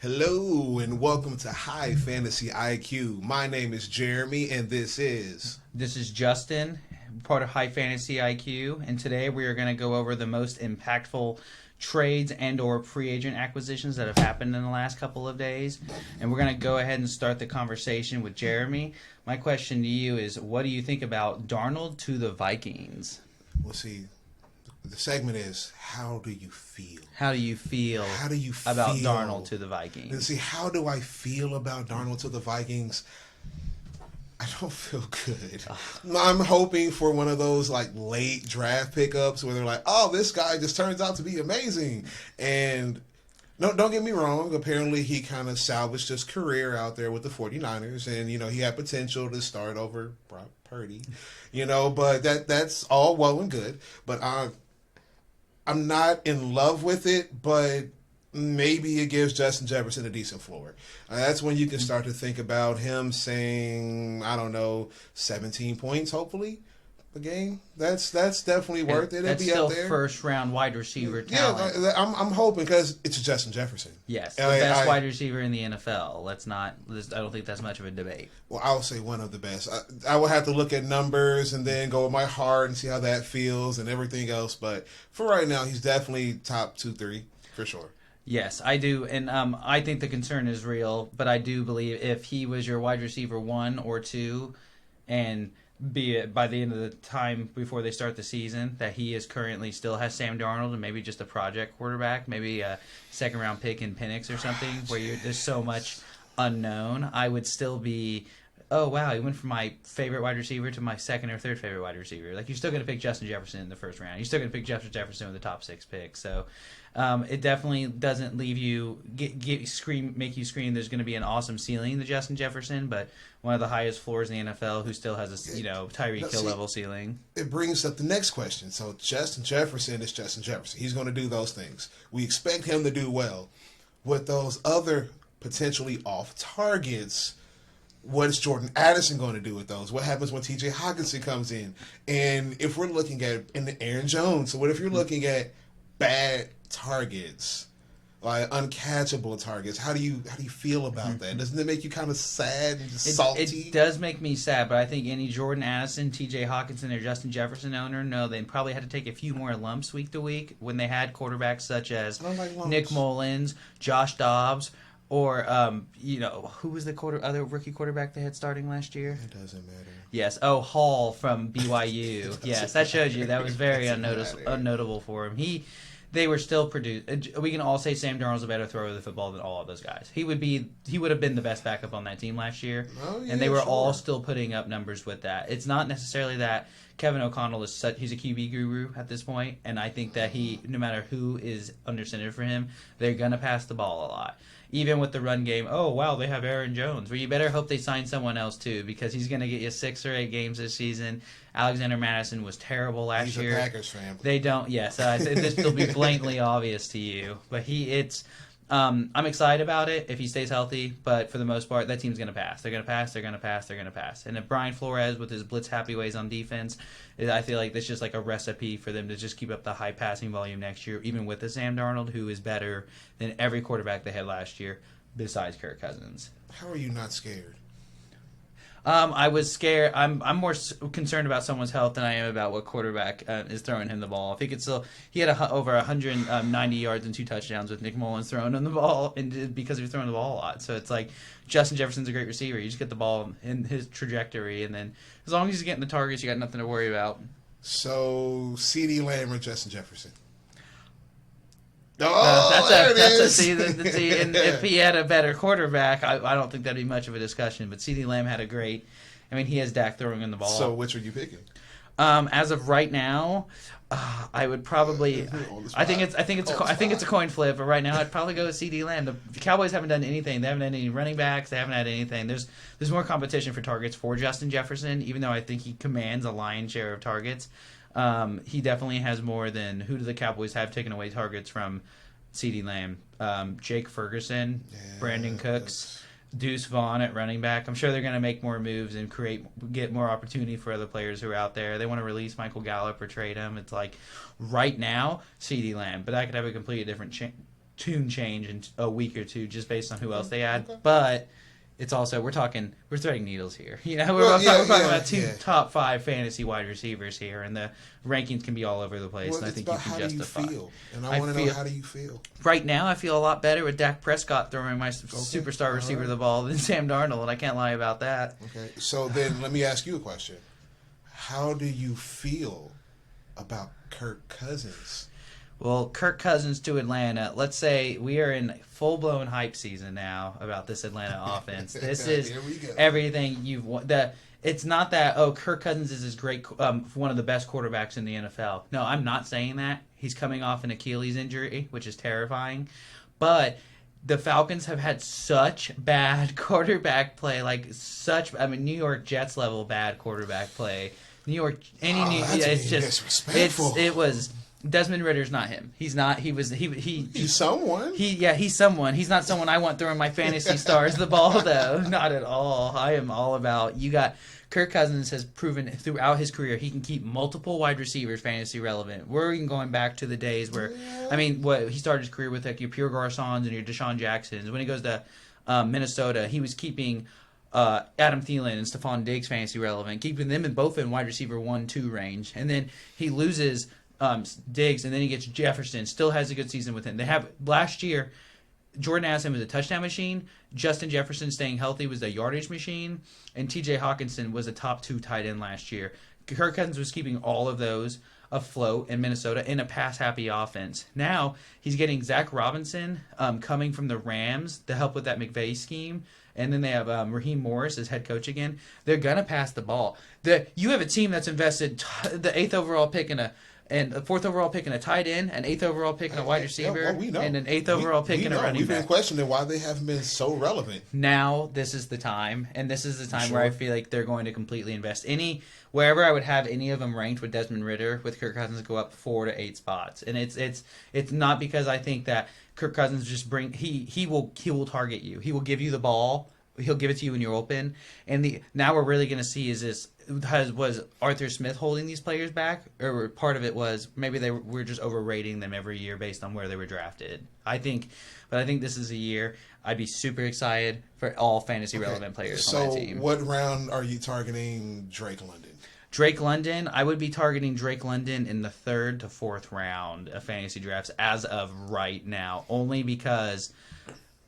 Hello and welcome to High Fantasy IQ. My name is Jeremy and this is This is Justin, part of High Fantasy IQ, and today we are going to go over the most impactful trades and or free agent acquisitions that have happened in the last couple of days. And we're going to go ahead and start the conversation with Jeremy. My question to you is, what do you think about Darnold to the Vikings? Well, see, the segment is how do you feel? How do you feel about Darnold to the Vikings? And see, how do I feel about Darnold to the Vikings? I don't feel good. I'm hoping for one of those like late draft pickups where they're like, oh, this guy just turns out to be amazing. And no, don't get me wrong. Apparently, he kind of salvaged his career out there with the 49ers. And, he had potential to start over Brock Purdy. But that's all well and good. But I'm not in love with it, but maybe it gives Justin Jefferson a decent floor. That's when you can start to think about him saying, 17 points, hopefully, a game. That's definitely worth it. That's It'll be still up there. first round wide receiver talent. Yeah, I'm hoping because it's Justin Jefferson. Yes, the best wide receiver in the NFL. I don't think that's much of a debate. Well, I would say one of the best. I would have to look at numbers and then go with my heart and see how that feels and everything else. But for right now, he's definitely top 2-3 for sure. Yes, I do, and I think the concern is real. But I do believe if he was your wide receiver 1 or 2, and be it by the end of the time before they start the season, that he is currently still has Sam Darnold and maybe just a project quarterback, maybe a second round pick in Penix or something, where there's so much unknown, I would still be, oh wow, he went from my favorite wide receiver to my second or third favorite wide receiver. Like, you're still going to pick Justin Jefferson in the first round. You're still going to pick Justin Jefferson with the top 6 pick. So it definitely doesn't leave you make you scream. There's going to be an awesome ceiling to Justin Jefferson, but one of the highest floors in the NFL, who still has a Tyreek Hill level ceiling. It brings up the next question. So Justin Jefferson is Justin Jefferson. He's going to do those things. We expect him to do well. With those other potentially off targets, what is Jordan Addison going to do with those? What happens when TJ Hockenson comes in? And if we're looking at Aaron Jones, so what if you're looking at bad targets, like uncatchable targets? How do you feel about that? Doesn't it make you kind of sad and just salty? It does make me sad, but I think any Jordan Addison, TJ Hockenson, or Justin Jefferson owner they probably had to take a few more lumps week to week when they had quarterbacks such as Nick Mullins, Josh Dobbs, or who was the other rookie quarterback they had starting last year? It doesn't matter. Yes, Hall from BYU. Yes, that shows you that was very unnotable for him. They were still produced. We can all say Sam Darnold's a better thrower of the football than all of those guys. He would have been the best backup on that team last year, and they were all still putting up numbers with that. It's not necessarily that Kevin O'Connell he's a QB guru at this point, and I think that no matter who is under center for him, they're gonna pass the ball a lot. Even with the run game, oh wow, they have Aaron Jones. Well, you better hope they sign someone else too, because he's going to get you 6 or 8 games this season. Alexander Madison was terrible last year. He's a Packers fan. They don't. Yes, this will be blatantly obvious to you. But I'm excited about it if he stays healthy. But for the most part, that team's going to pass. They're going to pass. They're going to pass. They're going to pass. And if Brian Flores with his blitz happy ways on defense, I feel like that's just like a recipe for them to just keep up the high passing volume next year, even with the Sam Darnold, who is better than every quarterback they had last year, besides Kirk Cousins. How are you not scared? I was scared. I'm more concerned about someone's health than I am about what quarterback is throwing him the ball. If he could he had over 190 yards and 2 touchdowns with Nick Mullins throwing him the ball, and because he was throwing the ball a lot. So it's like Justin Jefferson's a great receiver. You just get the ball in his trajectory, and then as long as he's getting the targets, you got nothing to worry about. So CeeDee Lamb or Justin Jefferson? That's a see. And if he had a better quarterback, I don't think that'd be much of a discussion. But CeeDee Lamb had a great. I mean, he has Dak throwing in the ball. So which are you picking? As of right now, I would probably. I think it's a coin flip. But right now, I'd probably go with CeeDee Lamb. The Cowboys haven't done anything. They haven't had any running backs. They haven't had anything. There's more competition for targets for Justin Jefferson, even though I think he commands a lion's share of targets. He definitely has more than who do the Cowboys have taken away targets from CeeDee Lamb? Jake Ferguson, Brandon Cooks, Deuce Vaughn at running back. I'm sure they're going to make more moves and get more opportunity for other players who are out there. They want to release Michael Gallup or trade him. It's like right now, CeeDee Lamb, but I could have a completely different tune change in a week or two just based on who else they add. Okay. But it's also we're threading needles here. You know, we're Well, talking about two yeah. top 5 fantasy wide receivers here, and the rankings can be all over the place. Well, and I it's think you about can how justify. do you feel, and I I want to know feel- how do you feel. Right now, I feel a lot better with Dak Prescott throwing my superstar all receiver right. the ball than Sam Darnold, and I can't lie about that. Okay, so then let me ask you a question: how do you feel about Kirk Cousins? Well, Kirk Cousins to Atlanta. Let's say we are in full-blown hype season now about this Atlanta offense. This is Here we go. everything you've It's not that Kirk Cousins is this great, one of the best quarterbacks in the NFL. No, I'm not saying that. He's coming off an Achilles injury, which is terrifying, but the Falcons have had such bad quarterback play, New York Jets level bad quarterback play. That's being disrespectful. It was. Desmond Ritter's not him. He's not. He's someone. He's someone. He's not someone I want throwing my fantasy stars the ball though. Not at all. I am all about you got Kirk Cousins has proven throughout his career he can keep multiple wide receivers fantasy relevant. We're even going back to the days where what he started his career with like your Pierre Garçons and your Deshaun Jacksons. When he goes to Minnesota, he was keeping Adam Thielen and Stephon Diggs fantasy relevant, keeping them both in wide receiver 1-2 range. And then he loses Diggs, and then he gets Jefferson. Still has a good season with him. They have last year. Jordan Addison was a touchdown machine. Justin Jefferson staying healthy was a yardage machine, and T.J. Hawkinson was a top 2 tight end last year. Kirk Cousins was keeping all of those afloat in Minnesota in a pass-happy offense. Now he's getting Zach Robinson coming from the Rams to help with that McVay scheme. And then they have Raheem Morris as head coach again. They're going to pass the ball. You have a team that's invested the 8th overall pick in a 4th overall pick in a tight end, an 8th overall pick in a wide receiver, we know. and an 8th overall pick in a running We've back. been questioning why they haven't been so relevant. Now this is the time, and this is the time Sure. where I feel like they're going to completely invest. Wherever I would have any of them ranked with Desmond Ridder, with Kirk Cousins go up 4 to 8 spots, and it's not because I think that Kirk Cousins he will target you, he will give you the ball, he'll give it to you when you're open, and now we're really going to see was Arthur Smith holding these players back, or part of it was maybe we're just overrating them every year based on where they were drafted. I think this is a year I'd be super excited for all fantasy relevant players on my team. So, what round are you targeting Drake London? Drake London, I would be targeting Drake London in the 3rd to 4th round of fantasy drafts as of right now, only because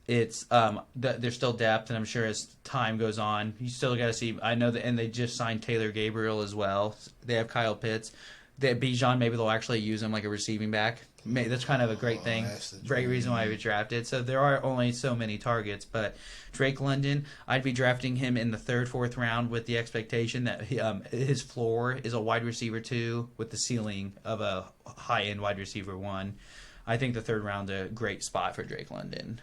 it's there's still depth, and I'm sure as time goes on, you still got to see. I know that, and they just signed Taylor Gabriel as well. They have Kyle Pitts. They have Bijan. Maybe they'll actually use him like a receiving back. That's kind of a great thing. Great reason why he was drafted. So there are only so many targets, but Drake London, I'd be drafting him in the 3rd, 4th round with the expectation that his floor is a wide receiver 2 with the ceiling of a high-end wide receiver 1. I think the 3rd round's a great spot for Drake London.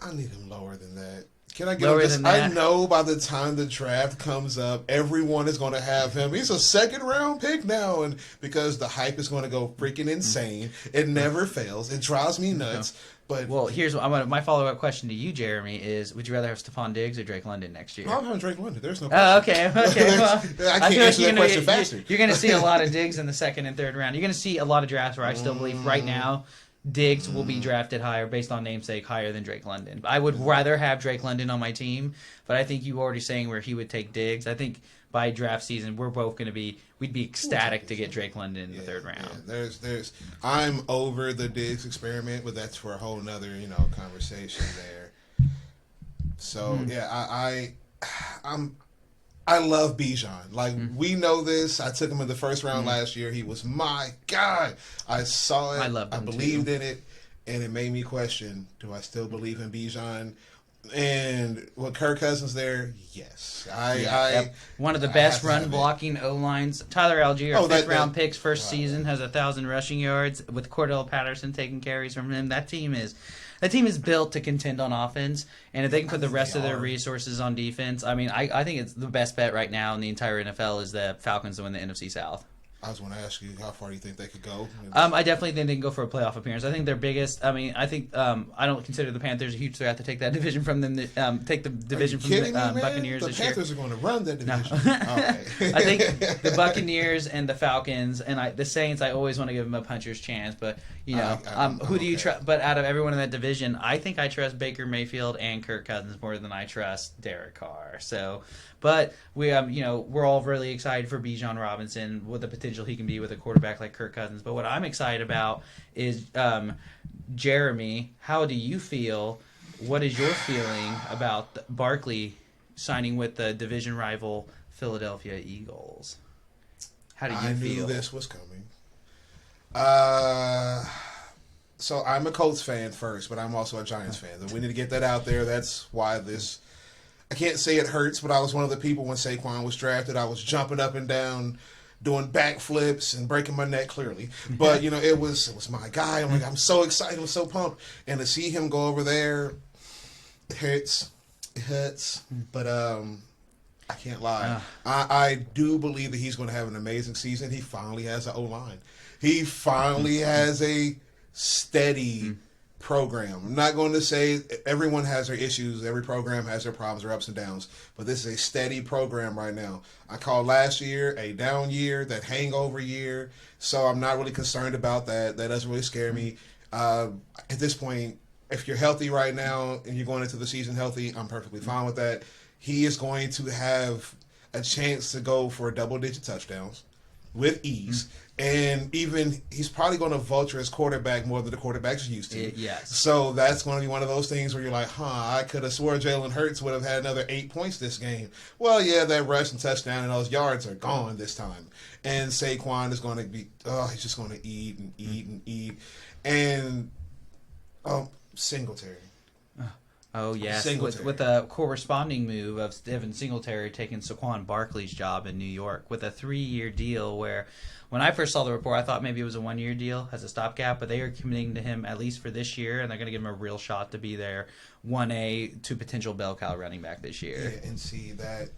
I need him lower than that. Can I get Lower him? than that? I know by the time the draft comes up, everyone is going to have him. He's a 2nd round pick now, and because the hype is going to go freaking insane, it never fails. It drives me nuts. But Well, here's my follow-up question to you, Jeremy, is would you rather have Stephon Diggs or Drake London next year? I'll have Drake London. There's no Oh, question. okay. Well, I can't answer that question you're, faster. You're going to see a lot of Diggs in the 2nd and 3rd round. You're going to see a lot of drafts where I still believe right now Diggs will be drafted higher based on namesake higher than Drake London. I would rather have Drake London on my team, but I think you already saying where he would take Diggs. I think by draft season we're both going to we'd be ecstatic to get Drake London in the 3rd round. Yeah, I'm over the Diggs experiment, but that's for a whole nother conversation there. So I love Bijan. Like we know this. I took him in the 1st round last year. He was my guy. I saw it. I loved him believed in it, and it made me question: do I still believe in Bijan? And with Kirk Cousins there, yes. One of the best run blocking O lines. Tyler Algier, 5th round picks, first season, has 1,000 rushing yards with Cordell Patterson taking carries from him. That team is built to contend on offense, and if they can put the rest of their resources on defense, I think it's the best bet right now in the entire NFL is the Falcons to win the NFC South. I was going to ask you, how far do you think they could go? I definitely think they can go for a playoff appearance. I think their biggest. I mean, I think I don't consider the Panthers a huge threat to take that division from them. Take the division from the Buccaneers the this Panthers year. are going to run that division. No. Okay. I think the Buccaneers and the Falcons and the Saints. I always want to give them a puncher's chance, but who do you trust? But out of everyone in that division, I think I trust Baker Mayfield and Kirk Cousins more than I trust Derek Carr. So. But we're all really excited for Bijan Robinson with the potential he can be with a quarterback like Kirk Cousins. But what I'm excited about is Jeremy. How do you feel? What is your feeling about Barkley signing with the division rival Philadelphia Eagles? How do you feel? I knew this was coming. So I'm a Colts fan first, but I'm also a Giants fan. We need to get that out there. That's why this. I can't say it hurts, but I was one of the people when Saquon was drafted. I was jumping up and down, doing backflips and breaking my neck clearly. But it was my guy. I'm so excited. I'm so pumped, and to see him go over there, it hurts. It hurts. But I can't lie. I do believe that he's going to have an amazing season. He finally has an O-line. He finally has a steady program. I'm not going to say everyone has their issues. Every program has their problems, their ups and downs. But this is a steady program right now. I called last year a down year, that hangover year. So I'm not really concerned about that. That doesn't really scare me. At this point, if you're healthy right now and you're going into the season healthy, I'm perfectly fine with that. He is going to have a chance to go for double-digit touchdowns with ease. And even he's probably going to vulture his quarterback more than the quarterback's used to. Yes. So that's going to be one of those things where you're like, I could have swore Jalen Hurts would have had another 8 points this game. Well, yeah, that rush and touchdown and those yards are gone this time. And Saquon is going to be, he's just going to eat and eat and eat. And Singletary. Oh, yes. With a corresponding move of Devin Singletary taking Saquon Barkley's job in New York with a 3-year deal where when I first saw the report, I thought maybe it was a 1-year deal as a stopgap, but they are committing to him at least for this year, and they're going to give him a real shot to be their 1A to potential bell cow running back this year. Yeah, and see that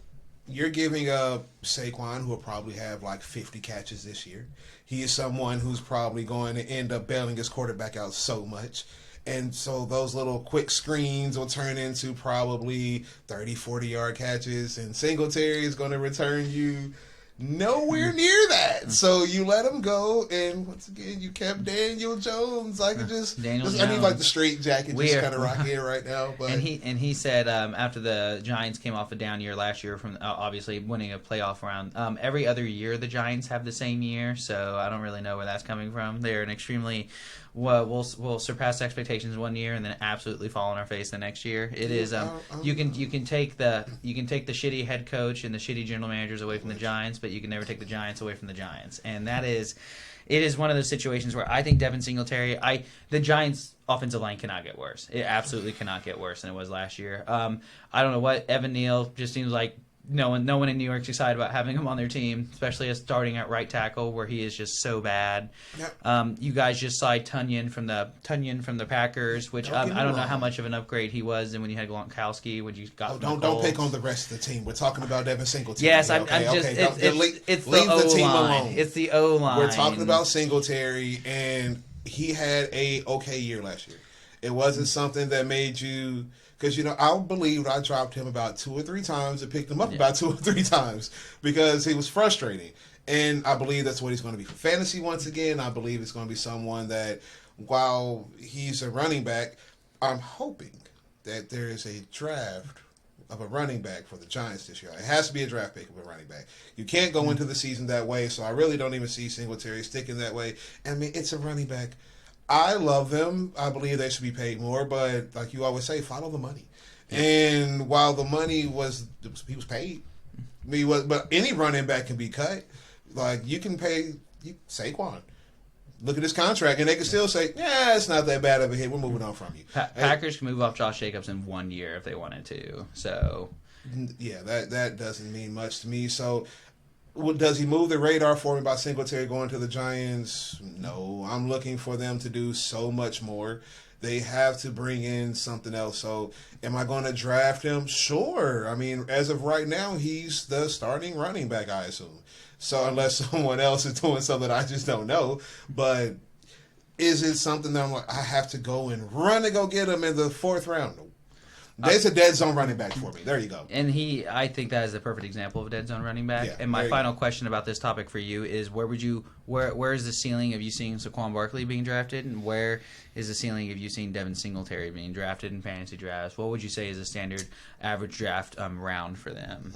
you're giving up Saquon, who will probably have like 50 catches this year. He is someone who's probably going to end up bailing his quarterback out so much. And so those little quick screens will turn into probably 30, 40-yard catches, and Singletary is going to return you nowhere near that. So you let him go, and once again, you kept Daniel Jones. I could I need like the straight jacket just kind of rocking it right now. But and he said after the Giants came off a down year last year from obviously winning a playoff round, every other year the Giants have the same year, so I don't really know where that's coming from. They're an extremely we'll surpass expectations one year and then absolutely fall on our face the next year. It is you can take the shitty head coach and the shitty general managers away from the Giants, but you can never take the Giants away from the Giants. And it is one of those situations where I think Devin Singletary, the Giants' offensive line cannot get worse. It absolutely cannot get worse than it was last year. I don't know what Evan Neal just seems like. No one in New York's excited about having him on their team, especially as starting at right tackle, where he is just so bad. Yep. You guys just signed Tunyon from the Packers, which I don't know how much of an upgrade he was than when you had Gronkowski when you got. Don't pick on the rest of the team. We're talking about Devin Singletary. Yes, I'm just. It's leave the team O-line. alone. It's the O-line. We're talking about Singletary, and he had a okay year last year. It wasn't something that made you. Because, I believe I dropped him about 2 or 3 times and picked him up about 2 or 3 times because he was frustrating. And I believe that's what he's going to be for fantasy once again. I believe it's going to be someone that, while he's a running back, I'm hoping that there is a draft of a running back for the Giants this year. It has to be a draft pick of a running back. You can't go into the season that way, so I really don't even see Singletary sticking that way. I mean, it's a running back. I love them. I believe they should be paid more, but like you always say, follow the money. And while the money he was paid. But any running back can be cut. Like you can pay Saquon. Look at his contract, and they can still say, "Yeah, it's not that bad of a hit. We're moving on from you." Packers can move off Josh Jacobs in 1 year if they wanted to. So, yeah, that doesn't mean much to me. So. Does he move the radar for me by Singletary going to the Giants? No. I'm looking for them to do so much more. They have to bring in something else. So, am I going to draft him? Sure. I mean, as of right now, he's the starting running back, I assume. So, unless someone else is doing something I just don't know. But is it something that I'm like, I have to go and run to go get him in the 4th round? No. There's a dead zone running back for me. There you go. And I think that is the perfect example of a dead zone running back. Yeah, and my final question about this topic for you is where is the ceiling of you seeing Saquon Barkley being drafted, and where is the ceiling of you seeing Devin Singletary being drafted in fantasy drafts? What would you say is a standard average draft round for them?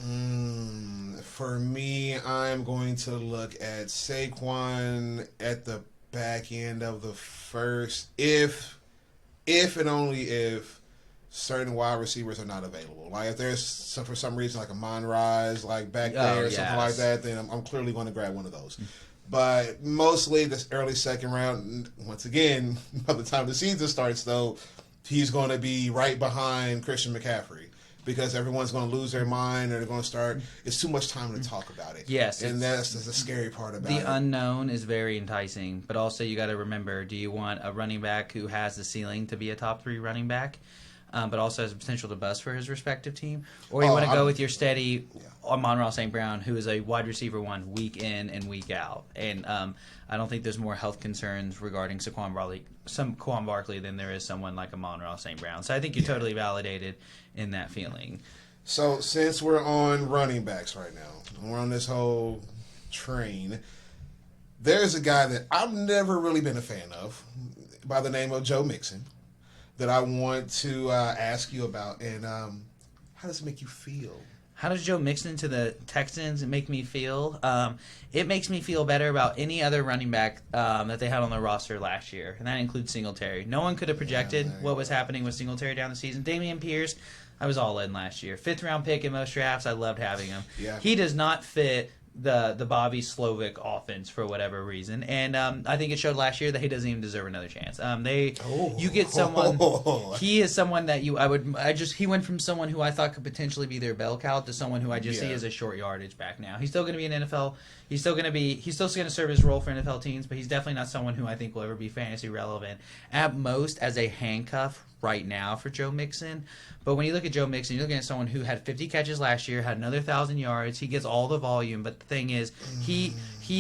For me, I'm going to look at Saquon at the back end of the first, if and only if certain wide receivers are not available. Like if there's for some reason like a Monrise like back there or something like that, then I'm clearly going to grab one of those. But mostly this early second round, once again, by the time the season starts though, he's going to be right behind Christian McCaffrey. Because everyone's going to lose their mind, or they're going to start. It's too much time to talk about it. Yes, and that's the scary part about it. The unknown is very enticing, but also you got to remember: do you want a running back who has the ceiling to be a top 3 running back, but also has the potential to bust for his respective team, or you want to go with your steady Amon-Ra St. Brown, who is a wide receiver 1 week in and week out? And I don't think there's more health concerns regarding Saquon Barkley than there is someone like Amon-Ra St. Brown. So I think you're totally validated in that feeling. So since we're on running backs right now, and we're on this whole train, there's a guy that I've never really been a fan of by the name of Joe Mixon that I want to ask you about. And how does it make you feel? How does Joe Mixon to the Texans make me feel? It makes me feel better about any other running back that they had on their roster last year, and that includes Singletary. No one could have projected what was happening with Singletary down the season. Dameon Pierce, I was all in last year. 5th round pick in most drafts. I loved having him. Yeah. He does not fit the Bobby Slovic offense for whatever reason, and I think it showed last year that he doesn't even deserve another chance. You get someone. He is someone that he went from someone who I thought could potentially be their bell cow to someone who I just see as a short yardage back now. He's still going to be an NFL. He's still going to serve his role for NFL teams, but he's definitely not someone who I think will ever be fantasy relevant. At most, as a handcuff right now for Joe Mixon. But when you look at Joe Mixon, you're looking at someone who had 50 catches last year, had another 1,000 yards. He gets all the volume, but the thing is, he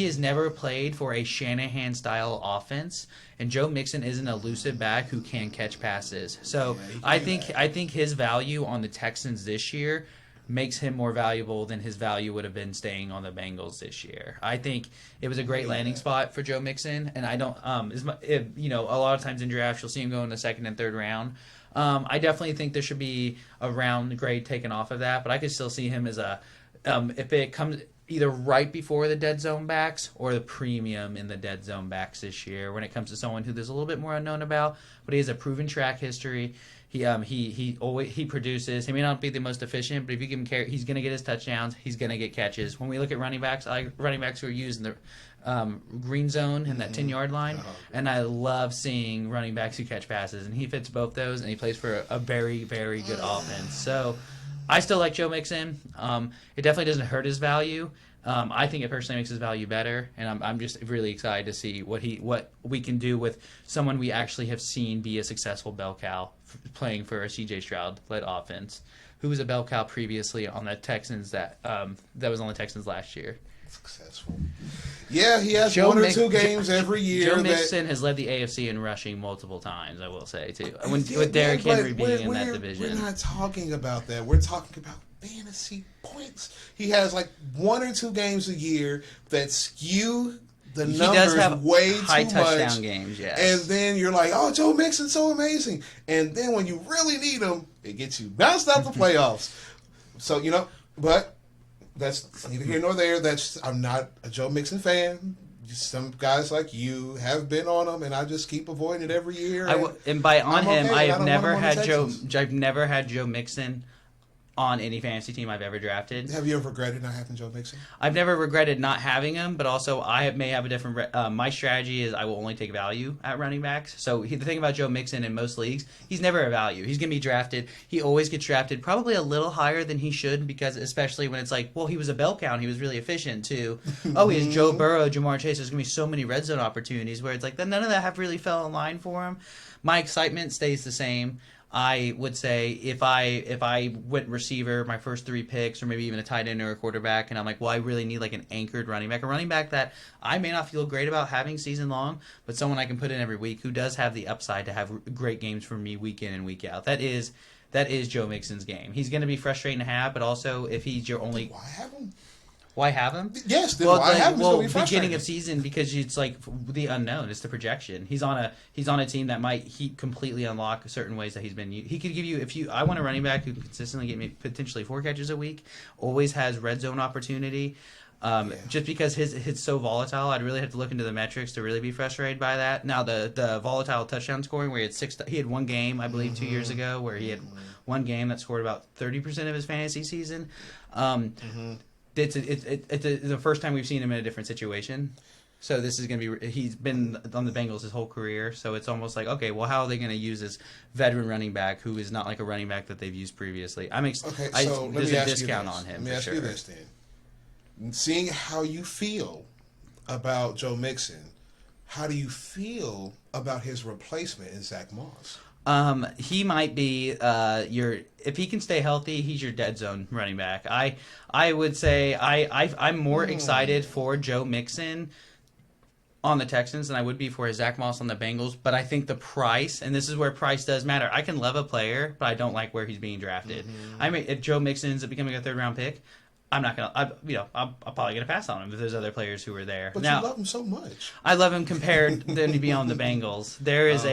has never played for a Shanahan-style offense, and Joe Mixon is an elusive back who can catch passes. So I think his value on the Texans this year makes him more valuable than his value would have been staying on the Bengals this year. I think it was a great landing spot for Joe Mixon, and I don't a lot of times in drafts you'll see him go in the 2nd and 3rd round. I definitely think there should be a round grade taken off of that, but I could still see him as a if it comes either right before the dead zone backs or the premium in the dead zone backs this year when it comes to someone who there's a little bit more unknown about, but he has a proven track history. He produces. He may not be the most efficient, but if you give him care, he's going to get his touchdowns. He's going to get catches. When we look at running backs, I like running backs who are used in the green zone and that 10-yard line, and I love seeing running backs who catch passes, and he fits both those, and he plays for a very, very good offense. So I still like Joe Mixon. It definitely doesn't hurt his value. I think it personally makes his value better, and I'm just really excited to see what we can do with someone we actually have seen be a successful bell cow playing for a C.J. Stroud-led offense, who was a bell cow previously on the Texans that was on the Texans last year. Successful. Yeah, he has one or two games every year. Joe Mixon has led the AFC in rushing multiple times, I will say, too. With Derrick Henry being in that division. We're not talking about that. We're talking about fantasy points. He has like 1 or 2 games a year that skew the numbers way too high much. Touchdown games, yes. And then you're like, oh, Joe Mixon's so amazing. And then when you really need him, it gets you bounced out the playoffs. So, but that's neither here nor there. I'm not a Joe Mixon fan. Just some guys like you have been on him, and I just keep avoiding it every year. I've never had Joe Mixon on any fantasy team I've ever drafted. Have you ever regretted not having Joe Mixon? I've never regretted not having him, but also I may have a different... my strategy is I will only take value at running backs. So the thing about Joe Mixon in most leagues, he's never a value. He's going to be drafted. He always gets drafted probably a little higher than he should, because especially when it's like, well, he was a bell cow and he was really efficient too. Oh, he has Joe Burrow, Jamar Chase. There's going to be so many red zone opportunities where it's like none of that have really fell in line for him. my excitement stays the same. I would say if I went receiver, my first 3 picks, or maybe even a tight end or a quarterback, and I'm like, well, I really need like an anchored running back, a running back that I may not feel great about having season long, but someone I can put in every week who does have the upside to have great games for me week in and week out. That is Joe Mixon's game. He's going to be frustrating to have, but also if he's your only... Why have him? Why have him? Yes, then why have him? Well, beginning of season, because it's like the unknown. It's the projection. He's on a team that might completely unlock certain ways that he's been. He could give you I want a running back who can consistently get me potentially 4 catches a week, always has red zone opportunity. Just because his so volatile, I'd really have to look into the metrics to really be frustrated by that. Now the volatile touchdown scoring, where he had 1 game, I believe, 2 years ago, where he had 1 game that scored about 30% of his fantasy season. It's the first time we've seen him in a different situation. So this is going to be... He's been on the Bengals his whole career, so it's almost like, okay, well, how are they going to use this veteran running back who is not like a running back that they've used previously? There's a discount on him. Let me ask you this then. Seeing how you feel about Joe Mixon, how do you feel about his replacement in Zach Moss? He might be if he can stay healthy, he's your dead zone running back. I would say I'm more excited for Joe Mixon on the Texans than I would be for Zach Moss on the Bengals, but I think the price, and this is where price does matter. I can love a player, but I don't like where he's being drafted. I mean, if Joe Mixon ends up becoming a 3rd round pick, I'm probably gonna pass on him if there's other players who are there. But now, you love him so much. I love him compared to be on the Bengals. There is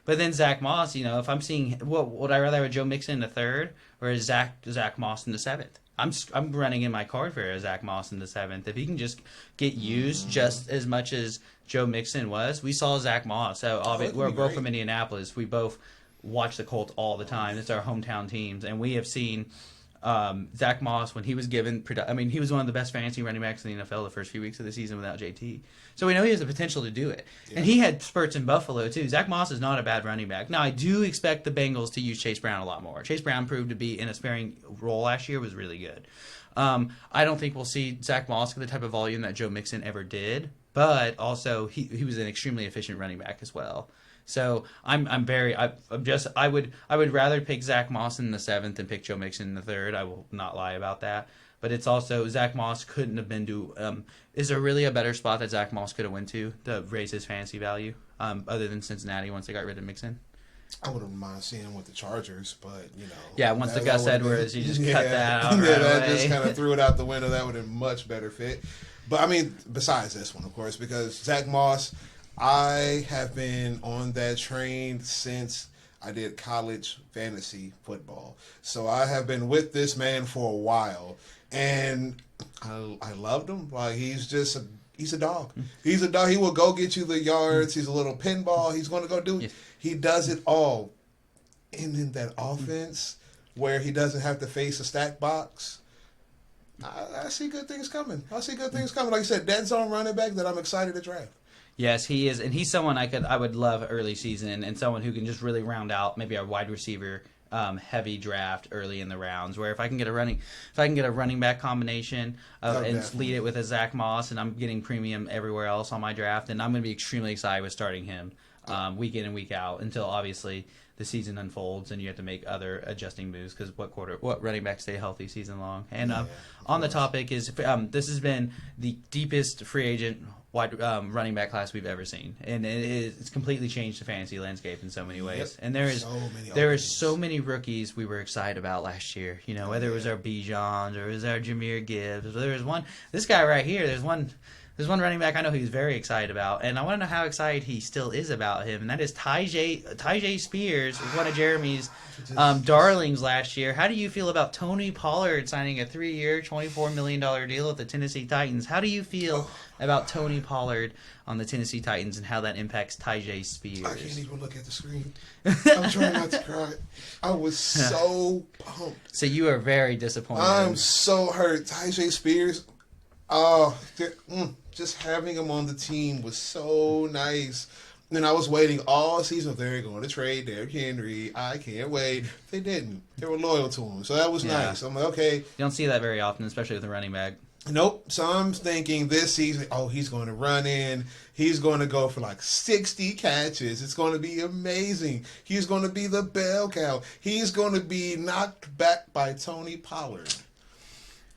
but then Zach Moss, if I'm seeing, would I rather have Joe Mixon in the 3rd or is Zach Moss in the 7th? I'm running in my card for Zach Moss in the 7th. If he can just get used just as much as Joe Mixon was, we saw Zach Moss. So we're both from Indianapolis. We both watch the Colts all the time. It's our hometown teams, and we have seen Zach Moss when he was given. He was one of the best fantasy running backs in the NFL the first few weeks of the season without JT. So we know he has the potential to do it, and he had spurts in Buffalo too. Zach Moss is not a bad running back. Now I do expect the Bengals to use Chase Brown a lot more. Chase Brown proved to be in a sparing role last year, was really good. I don't think we'll see Zach Moss with the type of volume that Joe Mixon ever did, but also he was an extremely efficient running back as well. So I would rather pick Zach Moss in the 7th than pick Joe Mixon in the 3rd. I will not lie about that. But it's also Zach Moss couldn't have been to. Is there really a better spot that Zach Moss could have went to raise his fantasy value, other than Cincinnati once they got rid of Mixon? I wouldn't mind seeing him with the Chargers, but Yeah, once the Gus Edwards, you just cut that out. That just kind of threw it out the window. That would have been much better fit. But besides this one, of course, because Zach Moss, I have been on that train since I did college fantasy football. So I have been with this man for a while, and I loved him. Like he's a dog. He's a dog. He will go get you the yards. He's a little pinball. He's going to go do. Yes. He does it all. And in that offense where he doesn't have to face a stack box, I see good things coming. Like you said, dead zone running back that I'm excited to draft. Yes, he is, and he's someone I would love early season, and someone who can just really round out maybe a wide receiver heavy draft early in the rounds. Where if I can get a running back combination and lead it with a Zach Moss, and I'm getting premium everywhere else on my draft, then I'm going to be extremely excited with starting him week in and week out until obviously the season unfolds and you have to make other adjusting moves because what running backs stay healthy season long. And on the topic is this has been the deepest free agent running back class we've ever seen, and it's completely changed the fantasy landscape in so many ways. And there is so many rookies we were excited about last year. Whether it was our Bijans or it was our Jahmyr Gibbs. There was this guy right here. There's one running back I know he's very excited about, and I want to know how excited he still is about him, and that is Tyjae Spears, one of Jeremy's darlings last year. How do you feel about Tony Pollard signing a 3-year, $24 million deal with the Tennessee Titans? How do you feel about Tony Pollard on the Tennessee Titans and how that impacts Tyjae Spears? I can't even look at the screen. I'm trying not to cry. I was so pumped. So you are very disappointed. I'm so hurt. Tyjae Spears, just having him on the team was so nice. And I was waiting all season. They're going to trade Derrick Henry. I can't wait. They didn't. They were loyal to him. So that was nice. I'm like, okay. You don't see that very often, especially with a running back. Nope. So I'm thinking this season, he's going to run in. He's going to go for like 60 catches. It's going to be amazing. He's going to be the bell cow. He's going to be knocked back by Tony Pollard.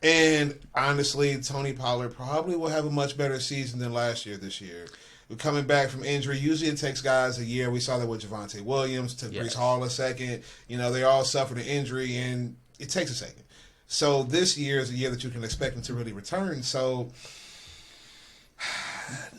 And honestly, Tony Pollard probably will have a much better season than last year this year. Coming back from injury, usually it takes guys a year. We saw that with Javonte Williams, took Breece Hall a second. They all suffered an injury, and it takes a second. So this year is a year that you can expect them to really return. So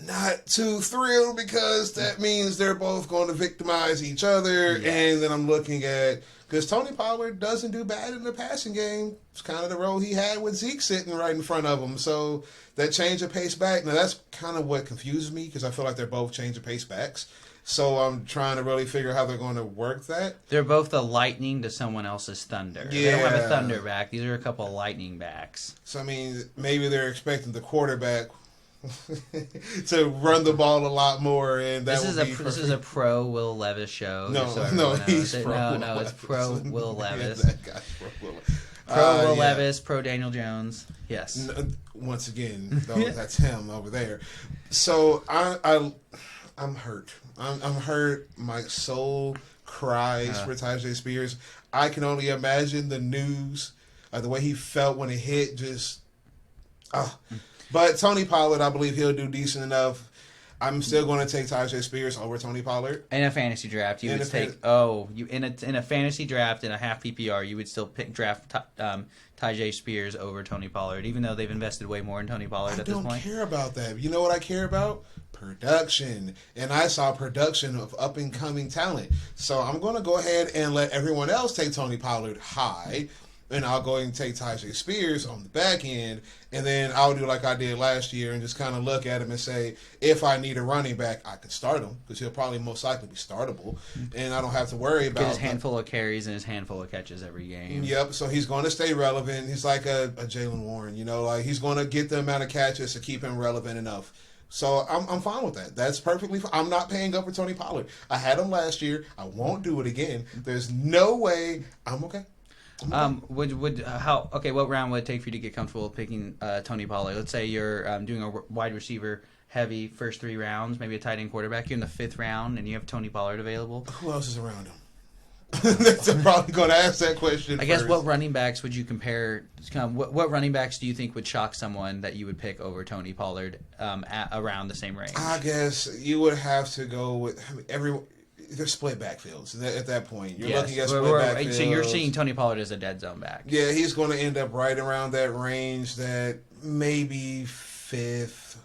not too thrilled because that means they're both going to victimize each other. Yes. And then I'm looking at, because Tony Pollard doesn't do bad in the passing game. It's kind of the role he had with Zeke sitting right in front of him. So that change of pace back, now that's kind of what confuses me because I feel like they're both change of pace backs. So I'm trying to really figure out how they're going to work that. They're both the lightning to someone else's thunder. Yeah. They don't have a thunder back. These are a couple of lightning backs. So, maybe they're expecting the quarterback to run the ball a lot more, and this is a pro Will Levis show. He's pro. No, it's pro Will Levis. That guy's pro Will Levis. Pro Will Levis, pro Daniel Jones. Yes. Once again, that's him over there. So I'm hurt. I'm hurt. My soul cries for Tyjae Spears. I can only imagine the news, the way he felt when it hit. But Tony Pollard, I believe he'll do decent enough. I'm still going to take Tyjae Spears over Tony Pollard. In a fantasy draft, in a fantasy draft in a half PPR, you would still draft Tyjae Spears over Tony Pollard, even though they've invested way more in Tony Pollard at this point. I don't care about that. You know what I care about? Production. And I saw production of up-and-coming talent. So I'm going to go ahead and let everyone else take Tony Pollard high, and I'll go and take Tyjae Spears on the back end, and then I'll do like I did last year and just kind of look at him and say, if I need a running back, I can start him because he'll probably most likely be startable, and I don't have to worry about his handful of carries and his handful of catches every game. Yep, so he's going to stay relevant. He's like a Jaylen Warren, he's going to get the amount of catches to keep him relevant enough. So I'm fine with that. That's perfectly fine. I'm not paying up for Tony Pollard. I had him last year. I won't do it again. There's no way. I'm okay. What round would it take for you to get comfortable picking Tony Pollard? Let's say you're doing a wide receiver heavy first 3 rounds, maybe a tight end quarterback. You're in the 5th round and you have Tony Pollard available. Who else is around him? I'm probably going to ask that question. I guess what running backs would you compare? What running backs do you think would shock someone that you would pick over Tony Pollard at around the same range? I guess you would have to go with they're split backfields at that point. You're looking at split backfields. So you're seeing Tony Pollard as a dead zone back. Yeah, he's going to end up right around that range, that maybe 5th,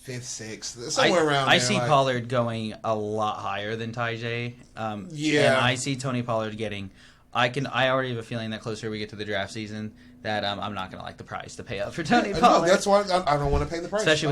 6th, somewhere around there. I see Pollard going a lot higher than Tyjae. And I see Tony Pollard getting. I already have a feeling that closer we get to the draft season, that I'm not going to like the price to pay up for Tony Pollard. No, that's why I don't want to pay the price. Especially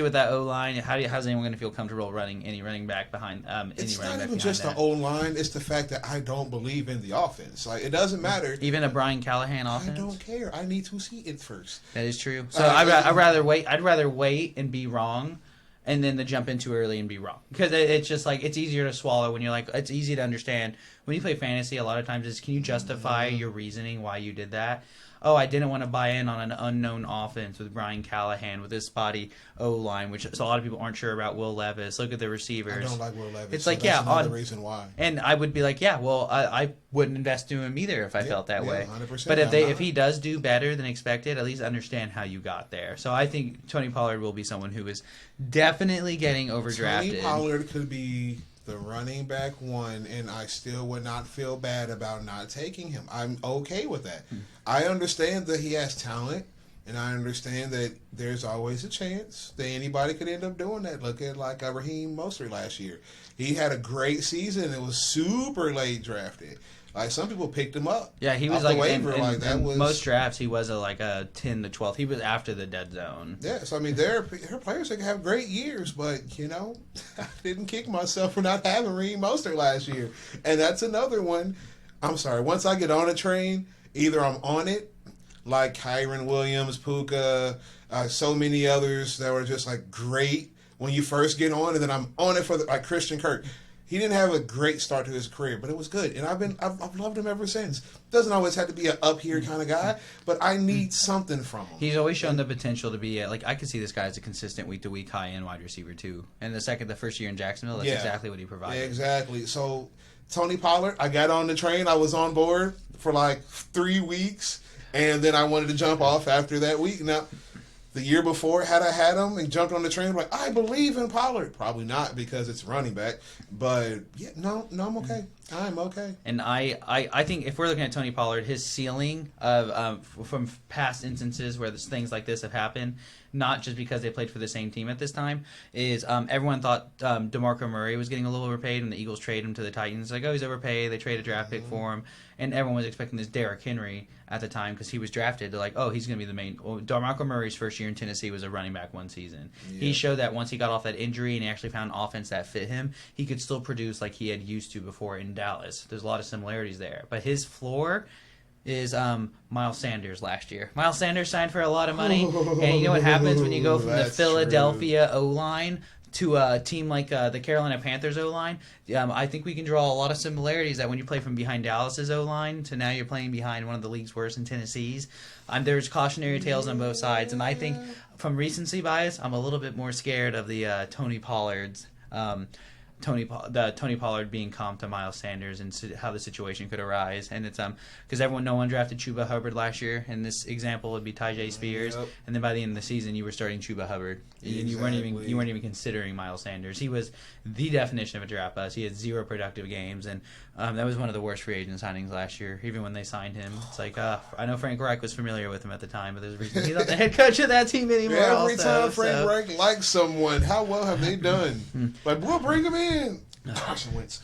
with that O line. How's anyone going to feel comfortable running any running back behind? It's not even just the O line. It's the fact that I don't believe in the offense. Like, it doesn't matter. Even a Brian Callahan offense. I don't care. I need to see it first. That is true. So I'd rather wait. I'd rather wait and be wrong, and then to jump in too early and be wrong, because it's just like it's easier to swallow when you're like, it's easy to understand when you play fantasy. A lot of times is, can you justify your reasoning why you did that? Oh, I didn't want to buy in on an unknown offense with Brian Callahan with his spotty O-line, which a lot of people aren't sure about. Will Levis. Look at the receivers. I don't like Will Levis. It's so like, that's another reason why. And I would be like, I wouldn't invest in him either if I felt that way. 100%. But if he does do better than expected, at least understand how you got there. So I think Tony Pollard will be someone who is definitely getting overdrafted. Tony Pollard could be the running back 1, and I still would not feel bad about not taking him. I'm okay with that. I understand that he has talent, and I understand that there's always a chance that anybody could end up doing that. Look at like Raheem Mostert last year. He had a great season and was super late drafted. Like, some people picked him up. Yeah, he was like the waiver. In most drafts, he was like a 10 to 12. He was after the dead zone. Yeah, so there are players that can have great years, but I didn't kick myself for not having Raheem Mostert last year, and that's another one. I'm sorry. Once I get on a train, either I'm on it, like Kyren Williams, Puka, so many others that were just like great when you first get on, and then I'm on it for like Christian Kirk. He didn't have a great start to his career, but it was good, and I've loved him ever since. Doesn't always have to be an up here kind of guy, but I need something from him. He's always shown the potential to be I could see this guy as a consistent week to week high end wide receiver too. And the first year in Jacksonville, that's exactly what he provided. Yeah, exactly. So Tony Pollard, I got on the train. I was on board for like 3 weeks, and then I wanted to jump off after that week. Now, the year before, had I had him and jumped on the train, like, I believe in Pollard. Probably not because it's running back. But, yeah, no, I'm okay. I'm okay. And I think if we're looking at Tony Pollard, his ceiling of from past instances where things like this have happened, not just because they played for the same team at this time, is everyone thought DeMarco Murray was getting a little overpaid when the Eagles traded him to the Titans. Like, oh, he's overpaid. They traded a draft pick for him. And everyone was expecting this Derrick Henry at the time because he was drafted. They're like, oh, he's going to be the main. Well, DeMarco Murray's first year in Tennessee was a running back one season. Yeah. He showed that once he got off that injury and he actually found an offense that fit him, he could still produce like he had used to before in Dallas. There's a lot of similarities there. But his floor is Miles Sanders last year. Miles Sanders signed for a lot of money. And you know what happens when you go from the Philadelphia O-line to a team like the Carolina Panthers O-line? I think we can draw a lot of similarities that when you play from behind Dallas's O-line to now you're playing behind one of the league's worst in Tennessee's. There's cautionary tales on both sides. And I think from recency bias, I'm a little bit more scared of the Tony Pollard's Tony Pollard being comped to Miles Sanders and how the situation could arise, and it's because no one drafted Chuba Hubbard last year, and this example would be Tyjae Spears, and then by the end of the season you were starting Chuba Hubbard, and you weren't even considering Miles Sanders. He was the definition of a draft bust. He had 0 productive games, and that was one of the worst free agent signings last year. Even when they signed him, it's like I know Frank Reich was familiar with him at the time, but there's a reason he's not the head coach of that team anymore. Every time Frank Reich likes someone, how well have they done? Like, we'll bring him in. Carson Wentz.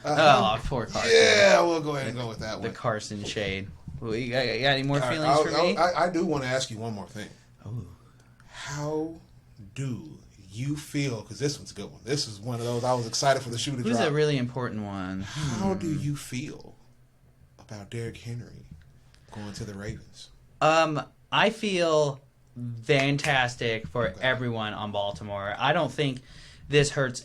Poor Carson. Yeah, we'll go ahead and go with that one. The Carson shade. You got any more feelings for me? I do want to ask you one more thing. Oh. How do you feel? Because this one's a good one. This is one of those I was excited for the shoe to drop. Who's a really important one? How do you feel about Derrick Henry going to the Ravens? I feel fantastic for everyone on Baltimore. I don't think this hurts.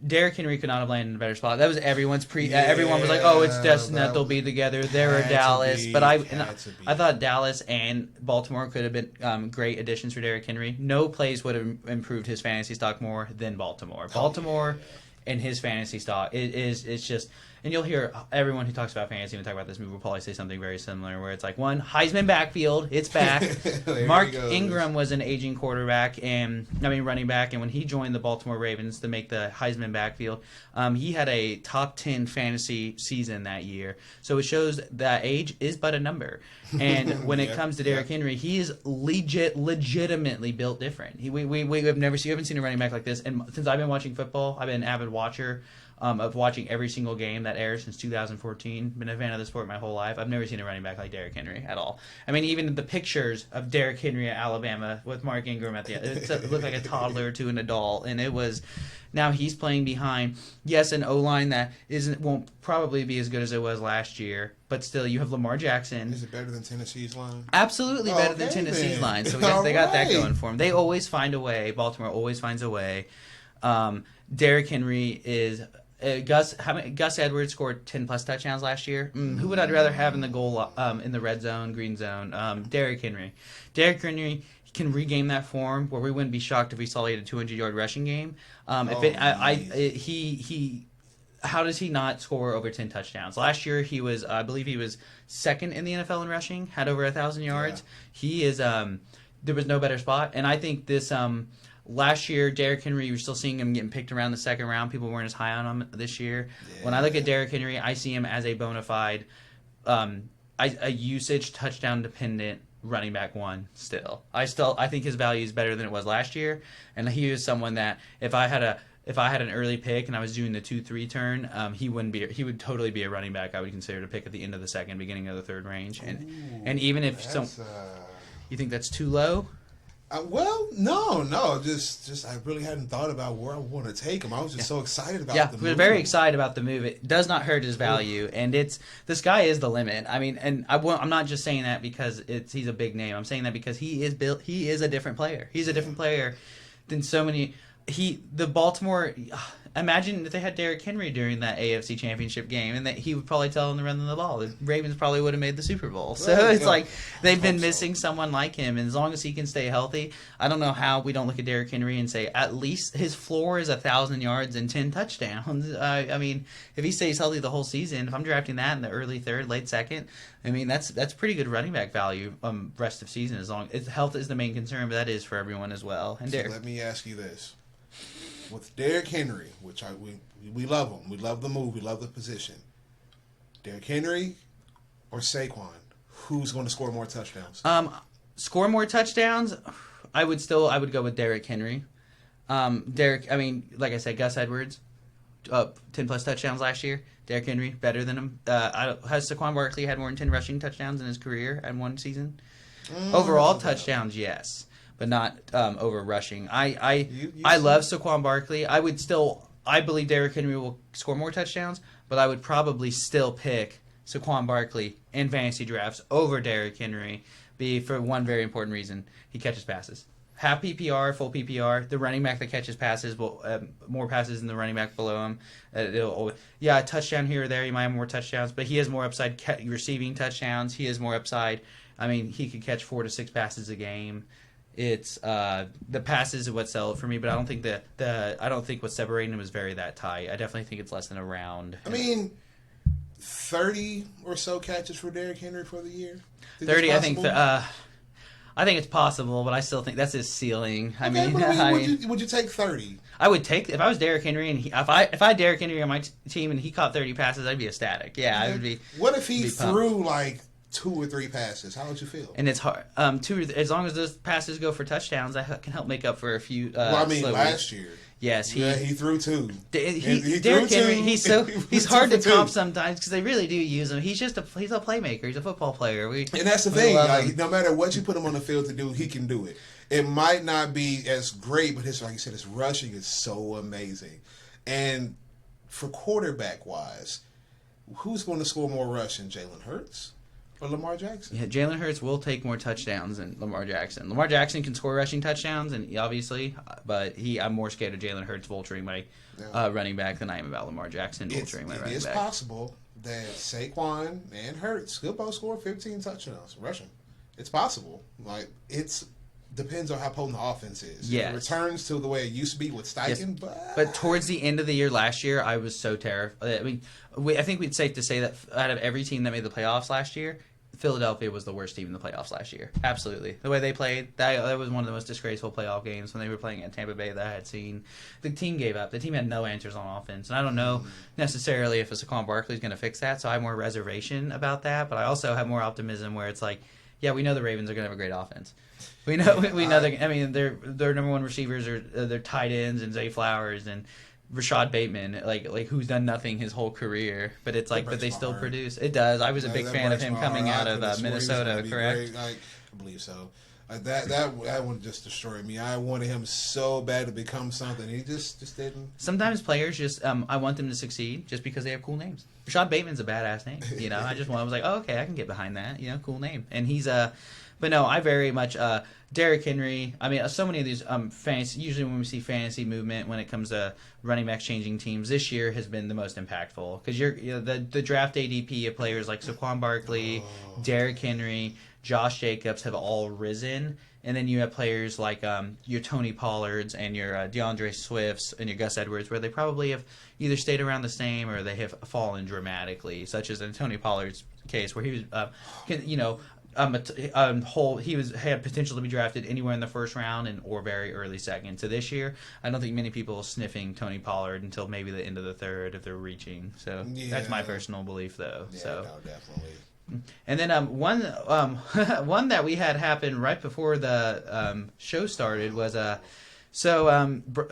Derrick Henry could not have landed in a better spot. That was everyone's everyone was like, "Oh, it's destined that they'll be together." They were Dallas, but I thought Dallas and Baltimore could have been great additions for Derrick Henry. No place would have improved his fantasy stock more than Baltimore. Baltimore and his fantasy stock it's just. And you'll hear everyone who talks about fantasy when talk about this move will probably say something very similar, where it's like, one, Heisman backfield, it's back. Mark Ingram was an aging running back, and when he joined the Baltimore Ravens to make the Heisman backfield, he had a top 10 fantasy season that year. So it shows that age is but a number. And when it comes to Derrick Henry, he is legitimately built different. We haven't seen a running back like this. And since I've been watching football, I've been an avid watcher of watching every single game that airs since 2014. Been a fan of the sport my whole life. I've never seen a running back like Derrick Henry at all. I mean, even the pictures of Derrick Henry at Alabama with Mark Ingram at the end, it looked like a toddler to an adult, and it was. Now he's playing behind, yes, an O-line that won't probably be as good as it was last year, but still you have Lamar Jackson. Is it better than Tennessee's line? Absolutely better than Tennessee's line. So they got that going for them. They always find a way. Baltimore always finds a way. Derrick Henry is. Gus Edwards scored 10 plus touchdowns last year. Who would I rather have in the goal in the red zone, green zone? Derrick Henry. Derrick Henry can regain that form where we wouldn't be shocked if we saw he had a 200-yard rushing game. How does he not score over 10 touchdowns? Last year he was, I believe he was second in the NFL in rushing, had over 1,000 yards. Yeah. He is. There was no better spot, and I think this. Last year, Derrick Henry, you were still seeing him getting picked around the second round. People weren't as high on him this year. Yeah. When I look at Derrick Henry, I see him as a bona fide, a usage touchdown dependent running back one. I think his value is better than it was last year, and he is someone that if I had an early pick and I was doing the 2-3 turn, he would totally be a running back I would consider to pick at the end of the second, beginning of the third range, and even if you think that's too low. No. Just I really hadn't thought about where I want to take him. I was just so excited about the move. We're very excited about the move. It does not hurt his value, and the sky is the limit. I mean, and I'm not just saying that because he's a big name. I'm saying that because he is built. He is a different player. He's a different player than so many. The Baltimore. imagine if they had Derrick Henry during that AFC Championship game, and that he would probably tell them to run the ball. The Ravens probably would have made the Super Bowl. So it's like they've been missing someone like him, and as long as he can stay healthy, I don't know how we don't look at Derrick Henry and say at least his floor is 1,000 yards and 10 touchdowns. I mean, if he stays healthy the whole season, if I'm drafting that in the early third, late second, I mean that's pretty good running back value rest of season, as long as health is the main concern, but that is for everyone as well. And so let me ask you this. With Derrick Henry, which we love him. We love the move. We love the position. Derrick Henry or Saquon? Who's going to score more touchdowns? Score more touchdowns? I would go with Derrick Henry. Derrick, I mean, like I said, Gus Edwards, 10 plus touchdowns last year. Derrick Henry, better than him. Has Saquon Barkley had more than 10 rushing touchdowns in his career in one season? Overall touchdowns, yes. But not over rushing. I love Saquon Barkley. I believe Derrick Henry will score more touchdowns, but I would probably still pick Saquon Barkley in fantasy drafts over Derrick Henry, for one very important reason. He catches passes. Half PPR, full PPR. The running back that catches passes will more passes than the running back below him. A touchdown here or there. He might have more touchdowns, but he has more upside receiving touchdowns. He has more upside. I mean, he could catch 4 to 6 passes a game. It's the passes are what sell it for me, but I don't think I don't think what's separating them is that tight. I definitely think it's less than a round. I mean, 30 or so catches for Derrick Henry for the year. 30, I think. I think it's possible, but I still think that's his ceiling. Would you take 30? I would take if I was Derrick Henry, and if I had Derrick Henry on my team and he caught 30 passes, I'd be ecstatic. Yeah, I would be. What if he threw like 2 or 3 passes? How would you feel? And it's hard. As long as those passes go for touchdowns, that can help make up for a few. Last year. Yes, he threw 2. Derrick Henry, he's hard to comp sometimes because they really do use him. He's a playmaker. He's a football player. And that's the thing. Like, no matter what you put him on the field to do, he can do it. It might not be as great, but like you said, his rushing is so amazing. And for quarterback wise, who's going to score more rushing, Jalen Hurts or Lamar Jackson? Yeah, Jalen Hurts will take more touchdowns than Lamar Jackson. Lamar Jackson can score rushing touchdowns, and obviously, but I'm more scared of Jalen Hurts vulturing my running back than I am about Lamar Jackson vulturing my running back. It is possible that Saquon and Hurts could both score 15 touchdowns rushing. It's possible. Like, depends on how potent the offense is. Yes. It returns to the way it used to be with Steichen, but towards the end of the year last year, I was so terrified. I mean, I think we'd safe to say that out of every team that made the playoffs last year, Philadelphia was the worst team in the playoffs last year. Absolutely. The way they played, that was one of the most disgraceful playoff games when they were playing at Tampa Bay that I had seen. The team gave up. The team had no answers on offense. And I don't know necessarily if Saquon Barkley is going to fix that, so I have more reservation about that. But I also have more optimism where it's like, yeah, we know the Ravens are going to have a great offense. We know their number one receivers are their tight ends and Zay Flowers and Rashad Bateman, like who's done nothing his whole career, but it's like, but they still produce. It does. I was a big fan of him coming out of Minnesota, correct? I believe so. That one just destroyed me. I wanted him so bad to become something. He just didn't. Sometimes players just I want them to succeed just because they have cool names. Rashad Bateman's a badass name. You know, I was like, oh, okay, I can get behind that. You know, cool name. And he's but no, I very much Derrick Henry. I mean, so many of these fantasy. Usually, when we see fantasy movement when it comes to running backs changing teams, this year has been the most impactful because the draft ADP of players like Saquon Barkley, Derrick Henry, Josh Jacobs have all risen, and then you have players like your Tony Pollards and your DeAndre Swifts and your Gus Edwards, where they probably have either stayed around the same or they have fallen dramatically, such as in Tony Pollard's case, where he was, had potential to be drafted anywhere in the first round or very early second. So this year, I don't think many people are sniffing Tony Pollard until maybe the end of the third if they're reaching. So that's my personal belief, though. Yeah, so no, definitely. And then one that we had happen right before the show started was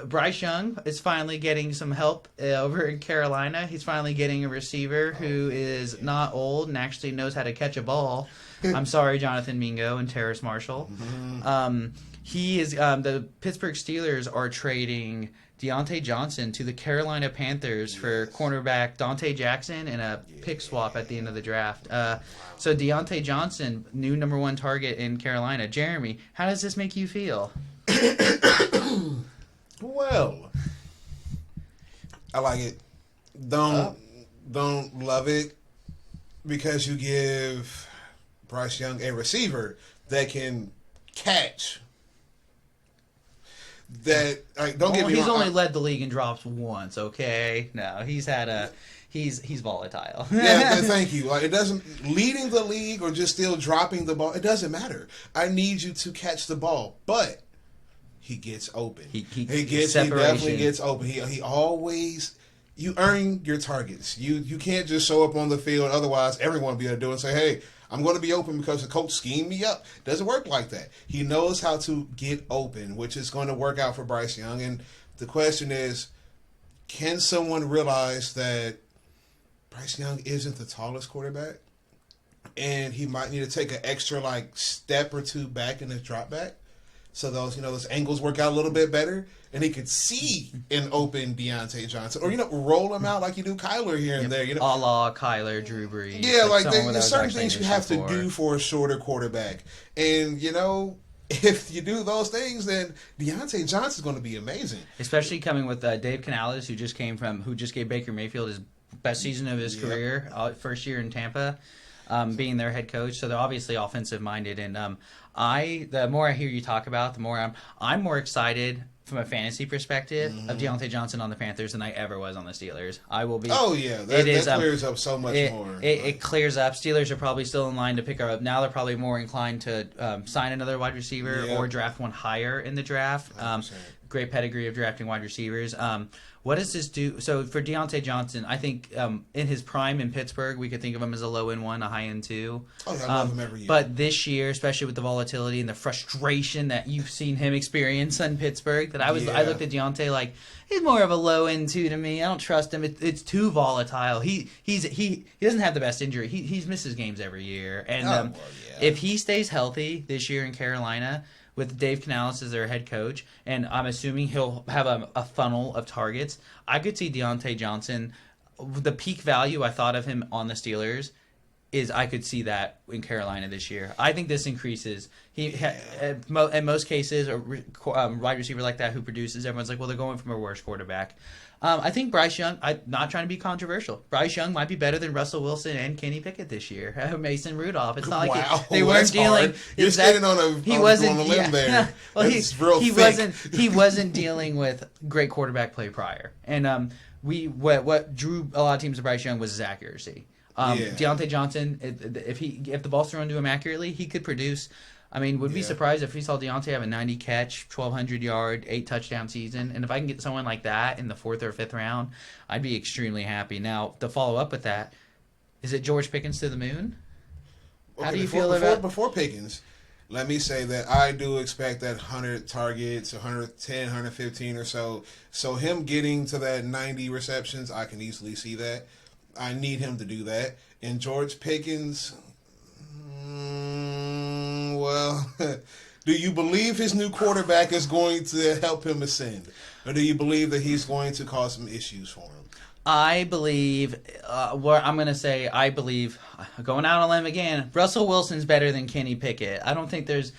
Bryce Young is finally getting some help over in Carolina. He's finally getting a receiver who is not old and actually knows how to catch a ball. I'm sorry, Jonathan Mingo and Terrace Marshall. He is the Pittsburgh Steelers are trading Deontay Johnson to the Carolina Panthers for cornerback Dante Jackson and a pick swap at the end of the draft. So Deontay Johnson, new number 1 target in Carolina. Jeremy, how does this make you feel? Well, I like it. Don't love it because you give Bryce Young a receiver that can catch. That don't get me wrong. He's only led the league in drops once. Okay, no, he's had a he's volatile. Yeah, thank you. Like, it doesn't leading the league or just still dropping the ball. It doesn't matter. I need you to catch the ball, but he gets open. He definitely gets open. He always. You earn your targets. You can't just show up on the field. Otherwise, everyone will be able to do it and say, hey, I'm going to be open because the coach schemed me up. It doesn't work like that. He knows how to get open, which is going to work out for Bryce Young. And the question is, can someone realize that Bryce Young isn't the tallest quarterback? And he might need to take an extra step or two back in his drop back. So those angles work out a little bit better, and he could see an open Deontay Johnson, or roll him out like you do Kyler here and there. A la Kyler, Drew Brees. Yeah, there's certain things you have to do for a shorter quarterback, and if you do those things, then Deontay Johnson's going to be amazing. Especially coming with Dave Canales, who just gave Baker Mayfield his best season of his career, first year in Tampa. Being their head coach, so they're obviously offensive minded. And the more I hear you talk about, the more I'm more excited from a fantasy perspective of Deontay Johnson on the Panthers than I ever was on the Steelers. I will be. Oh yeah, that clears up so much more. It clears up. Steelers are probably still in line to pick her up. Now they're probably more inclined to sign another wide receiver or draft one higher in the draft. Great pedigree of drafting wide receivers. What does this do? So for Deontay Johnson, I think in his prime in Pittsburgh, we could think of him as a low-end 1, a high-end 2. Oh, yeah, I love him every year. But this year, especially with the volatility and the frustration that you've seen him experience in Pittsburgh, I looked at Deontay like, he's more of a low-end 2 to me. I don't trust him. It's too volatile. He doesn't have the best injury. He misses games every year. And if he stays healthy this year in Carolina, with Dave Canales as their head coach, and I'm assuming he'll have a funnel of targets, I could see Deontay Johnson. The peak value I thought of him on the Steelers is I could see that in Carolina this year. I think this increases. In most cases, a wide receiver like that who produces, everyone's like, well, they're going from a worse quarterback. I think Bryce Young, I'm not trying to be controversial, Bryce Young might be better than Russell Wilson and Kenny Pickett this year. Mason Rudolph. It's not like they weren't dealing. Hard. You're standing on a limb there. Well, he wasn't dealing with great quarterback play prior. And what drew a lot of teams to Bryce Young was his accuracy. Deontay Johnson, if the ball's thrown to him accurately, he could produce. I mean, would be surprised if we saw Deontay have a 90 catch, 1,200 yard, 8 touchdown season. And if I can get someone like that in the 4th or 5th round, I'd be extremely happy. Now, to follow up with that, is it George Pickens to the moon? How do you feel about before Pickens? Let me say that I do expect that 100 targets, 110, 115 or so. So him getting to that 90 receptions, I can easily see that. I need him to do that. And George Pickens, well, do you believe his new quarterback is going to help him ascend? Or do you believe that he's going to cause some issues for him? I believe, going out on a limb again, Russell Wilson's better than Kenny Pickett. I don't think there's,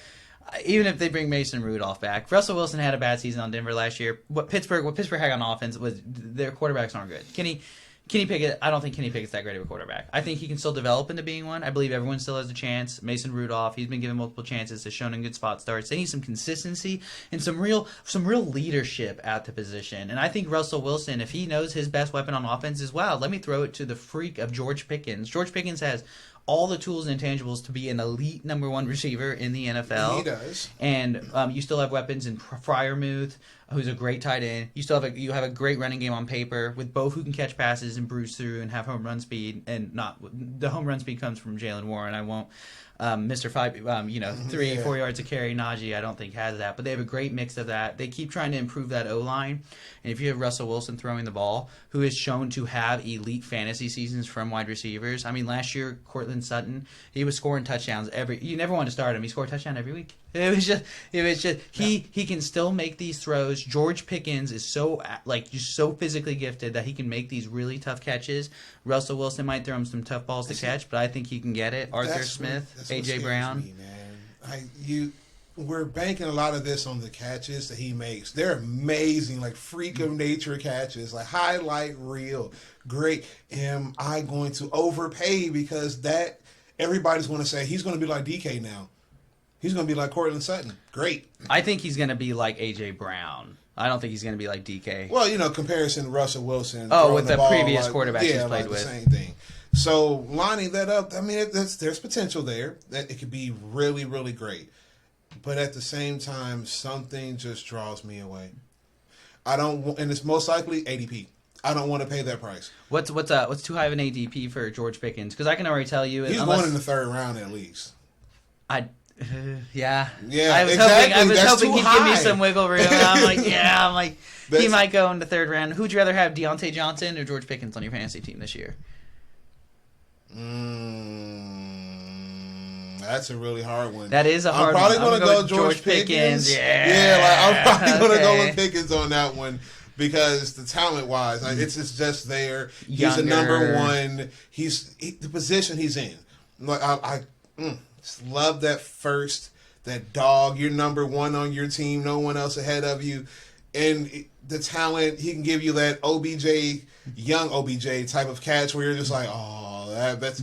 even if they bring Mason Rudolph back, Russell Wilson had a bad season on Denver last year. What Pittsburgh had on offense was their quarterbacks aren't good. Kenny Pickett, I don't think Kenny Pickett's that great of a quarterback. I think he can still develop into being one. I believe everyone still has a chance. Mason Rudolph, he's been given multiple chances, has shown in good spot starts. They need some consistency and some real leadership at the position. And I think Russell Wilson, if he knows his best weapon on offense is, wow, let me throw it to the freak of George Pickens. George Pickens has all the tools and intangibles to be an elite number 1 receiver in the NFL. He does. And you still have weapons in Freiermuth, who's a great tight end. You have a great running game on paper with both who can catch passes and bruise through and have home run speed. And not the home run speed comes from Jalen Warren. I won't. Mr. 3-4 yards of carry. Najee, I don't think has that, but they have a great mix of that. They keep trying to improve that O-line, and if you have Russell Wilson throwing the ball, who is shown to have elite fantasy seasons from wide receivers. I mean, last year Cortland Sutton, he was scoring touchdowns you never want to start him. He scored a touchdown every week. It was just he can still make these throws. George Pickens is so physically gifted that he can make these really tough catches. Russell Wilson might throw him some tough balls to catch, but I think he can get it. Arthur Smith, AJ Brown. Me, man. we're banking a lot of this on the catches that he makes. They're amazing, like freak of nature catches, like highlight reel. Great. Am I going to overpay because that everybody's going to say he's going to be like DK now? He's going to be like Cortland Sutton. Great. I think he's going to be like AJ Brown. I don't think he's going to be like DK. Well, comparison Russell Wilson. Oh, with the ball, previous quarterbacks he's played like with. The same thing. So lining that up, I mean, there's potential there that it could be really, really great. But at the same time, something just draws me away. I don't, and it's most likely ADP. I don't want to pay that price. What's too high of an ADP for George Pickens? Because I can already tell you, He's going in the third round at least. Yeah. Yeah, I was exactly. hoping he'd give me high. some wiggle room. I'm like, he might go in the third round. Who'd you rather have, Deontay Johnson or George Pickens on your fantasy team this year? That's a really hard one. That is a hard one. I'm probably going to go George Pickens. Yeah. I'm probably going to go with Pickens on that one because the talent-wise, it's just there. He's a number one. The position he's in. Like I just love that that dog. You're number one on your team. No one else ahead of you, and the talent. He can give you that young OBJ type of catch where you're just like, oh. But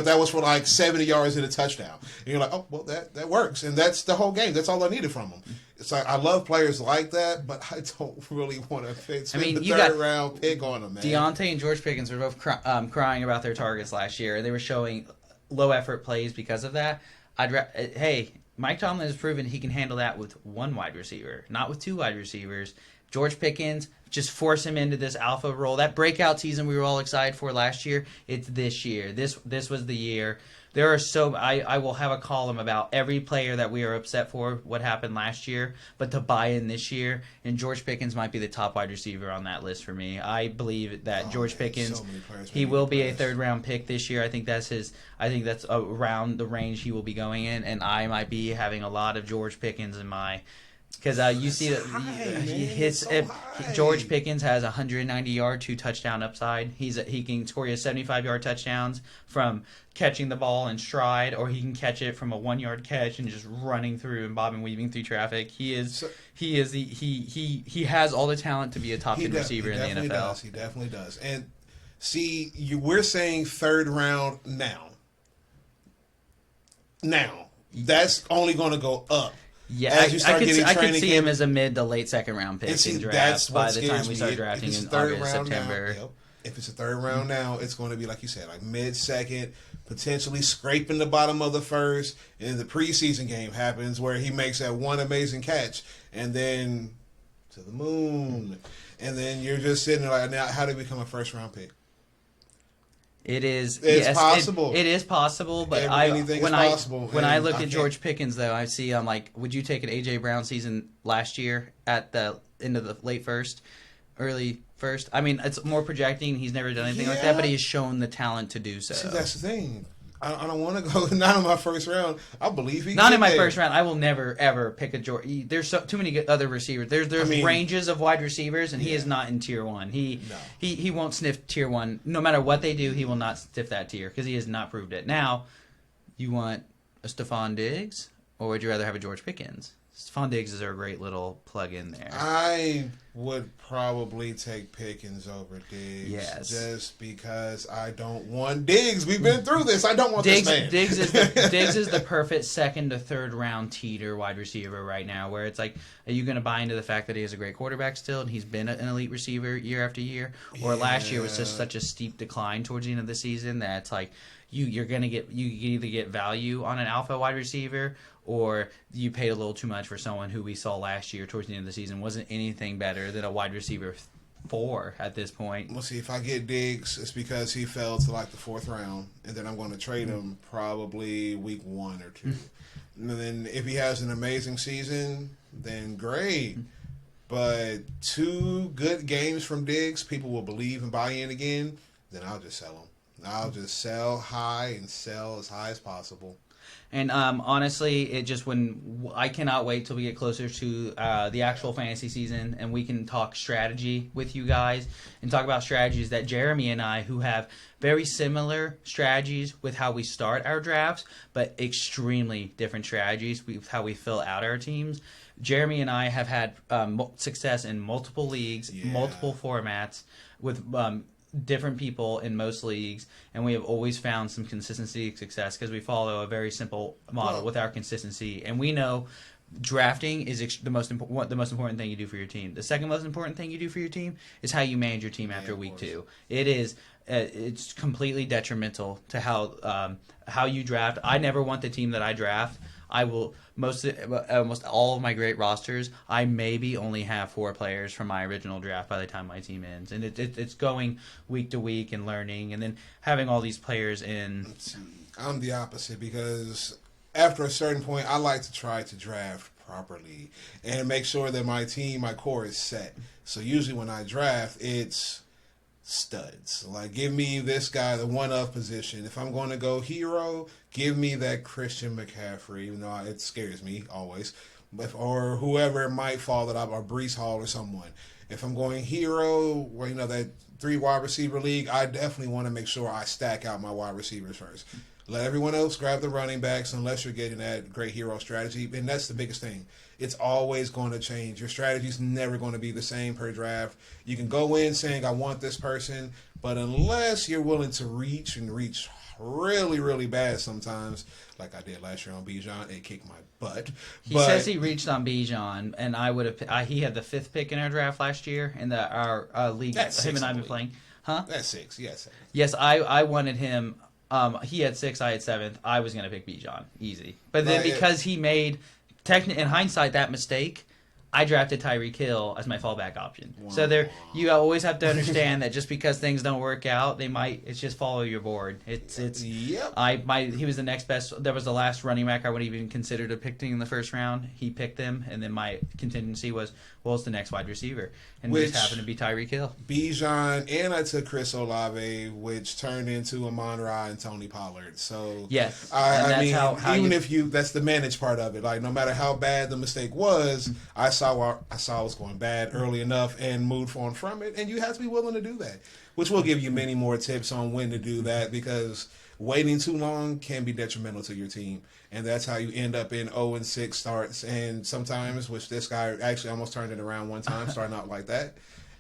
that was for like 70 yards and a touchdown. And you're like, oh, well, that works. And that's the whole game. That's all I needed from him. It's like, I love players like that, but I don't really want to spend the third round pick on them, man. Deontay and George Pickens were both crying about their targets last year. They were showing low effort plays because of that. Hey, Mike Tomlin has proven he can handle that with one wide receiver, not with two wide receivers. George Pickens, just force him into this alpha role. That breakout season we were all excited for last year, it's this year. This was the year. There are I will have a column about every player that we are upset for what happened last year, but to buy in this year, and George Pickens might be the top wide receiver on that list for me. I believe that George Pickens, he will be a third round pick this year. I think that's around the range he will be going in, and I might be having a lot of George Pickens in my. Because you see that George Pickens has 190-yard, 2-touchdown upside. He can score you 75-yard touchdowns from catching the ball in stride, or he can catch it from a 1-yard catch and just running through and bobbing weaving through traffic. He has all the talent to be a top 10 receiver in the NFL. He definitely does. And see, we're saying third round now. Now that's only going to go up. Yeah, I could see him as a mid to late second round pick in drafts by the time we start drafting in August, September. Now, if it's a third round now, it's going to be, like you said, like mid-second, potentially scraping the bottom of the first, and the preseason game happens where he makes that one amazing catch, and then to the moon. And then you're just sitting there like, now how do we become a first-round pick? It's possible. It is possible, but when I look at George Pickens, though, I'm like, would you take an AJ Brown season last year at the end of the late first, early first? I mean, it's more projecting. He's never done anything like that, but he has shown the talent to do so. See, that's the thing. I don't want to go not in my first round. I believe he not in my first round. I will never ever pick a George. There's too many other receivers. There's ranges of wide receivers, and he is not in tier one. He won't sniff tier one no matter what they do. He will not sniff that tier because he has not proved it. Now, you want a Stephon Diggs, or would you rather have a George Pickens? Stephon Diggs is a great little plug in there. I would probably take Pickens over Diggs. Yes. Just because I don't want Diggs. We've been through this. I don't want this man. Diggs is the perfect second to third round teeter wide receiver right now, where it's like, are you going to buy into the fact that he has a great quarterback still and he's been an elite receiver year after year? Or last year was just such a steep decline towards the end of the season that it's like, you either get value on an alpha wide receiver, or you paid a little too much for someone who we saw last year towards the end of the season wasn't anything better than a wide receiver 4 at this point. Well, see, if I get Diggs, it's because he fell to like the fourth round, and then I'm going to trade him probably week 1 or 2. And then if he has an amazing season, then great. But 2 good games from Diggs, people will believe and buy in again, then I'll just sell him. I'll just sell high and sell as high as possible. And honestly, it just I cannot wait till we get closer to the actual fantasy season and we can talk strategy with you guys and talk about strategies that Jeremy and I, who have very similar strategies with how we start our drafts, but extremely different strategies with how we fill out our teams. Jeremy and I have had success in multiple leagues, multiple formats with different people in most leagues, and we have always found some consistency success because we follow a very simple model with our consistency, and we know drafting is the most important thing you do for your team. The second most important thing you do for your team is how you manage your team after week 2. It is it's completely detrimental to how you draft. I never want the team that I draft. I will almost all of my great rosters. I maybe only have 4 players from my original draft by the time my team ends, and it's going week to week and learning, and then having all these players in. I'm the opposite because after a certain point, I like to try to draft properly and make sure that my team, my core is set. So usually when I draft, it's studs. Like, give me this guy, the one-of position. If I'm going to go hero, give me that Christian McCaffrey, even though it scares me always. Or whoever it might fall that or Breece Hall or someone. If I'm going hero, well, that 3 wide receiver league, I definitely want to make sure I stack out my wide receivers first. Let everyone else grab the running backs unless you're getting that great hero strategy. And that's the biggest thing. It's always going to change. Your strategy's never going to be the same per draft. You can go in saying, I want this person, but unless you're willing to reach really, really bad sometimes, like I did last year on Bijan, it kicked my butt. He says he reached on Bijan, and I would have. He had the 5th pick in our draft last year in our league. Him and I have been playing. Huh? That's 6. Yes. Yes, I wanted him. He had 6, I had 7th. I was going to pick Bijan. Easy. But then because he made, in hindsight, that mistake, I drafted Tyreek Hill as my fallback option. Wow. So you always have to understand that just because things don't work out, it's just follow your board. Yep. He was the next best. That was the last running back I would even consider to pick in the first round. He picked him, and then my contingency was, it's the next wide receiver, and it just happened to be Tyreek Hill. Bijan, and I took Chris Olave, which turned into Amon-Ra and Tony Pollard. So yes, I mean, how even if that's the managed part of it. Like, no matter how bad the mistake was, I saw it was going bad early enough and moved on from it, and you have to be willing to do that. Which will give you many more tips on when to do that, because waiting too long can be detrimental to your team, and that's how you end up in 0-6 starts. And sometimes, which this guy actually almost turned it around one time, starting out like that.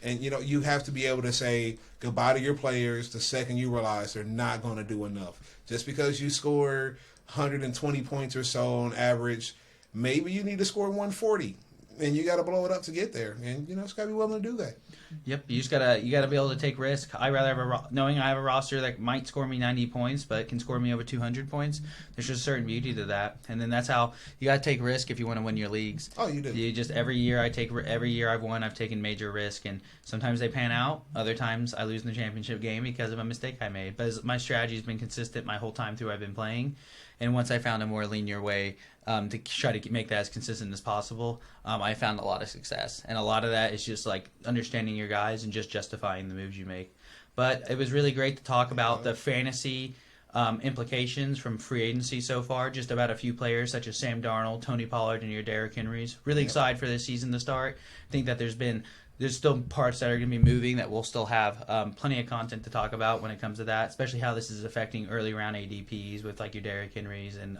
And you have to be able to say goodbye to your players the second you realize they're not going to do enough. Just because you score 120 points or so on average, maybe you need to score 140. And you got to blow it up to get there, and it's got to be willing to do that. Yep, you gotta be able to take risk. I rather have knowing I have a roster that might score me 90 points, but can score me over 200 points. There's just a certain beauty to that, and then that's how you got to take risk if you want to win your leagues. Oh, you do. You just every year I've won, I've taken major risk, and sometimes they pan out. Other times I lose in the championship game because of a mistake I made. But my strategy has been consistent my whole time through I've been playing. And once I found a more linear way to try to make that as consistent as possible, I found a lot of success. And a lot of that is just like understanding your guys and just justifying the moves you make. But it was really great to talk about the fantasy implications from free agency so far. Just about a few players such as Sam Darnold, Tony Pollard, and your Derrick Henrys. Really excited for this season to start. I think that there's still parts that are going to be moving that we'll still have plenty of content to talk about when it comes to that, especially how this is affecting early round ADPs with like your Derrick Henrys and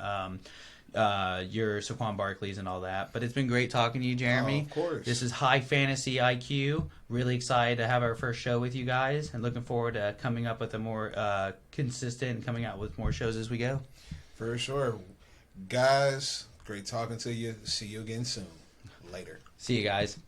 your Saquon Barkleys and all that. But it's been great talking to you, Jeremy. Of course. This is High Fantasy IQ. Really excited to have our first show with you guys, and looking forward to coming up with a more consistent and coming out with more shows as we go. For sure. Guys, great talking to you. See you again soon. Later. See you guys.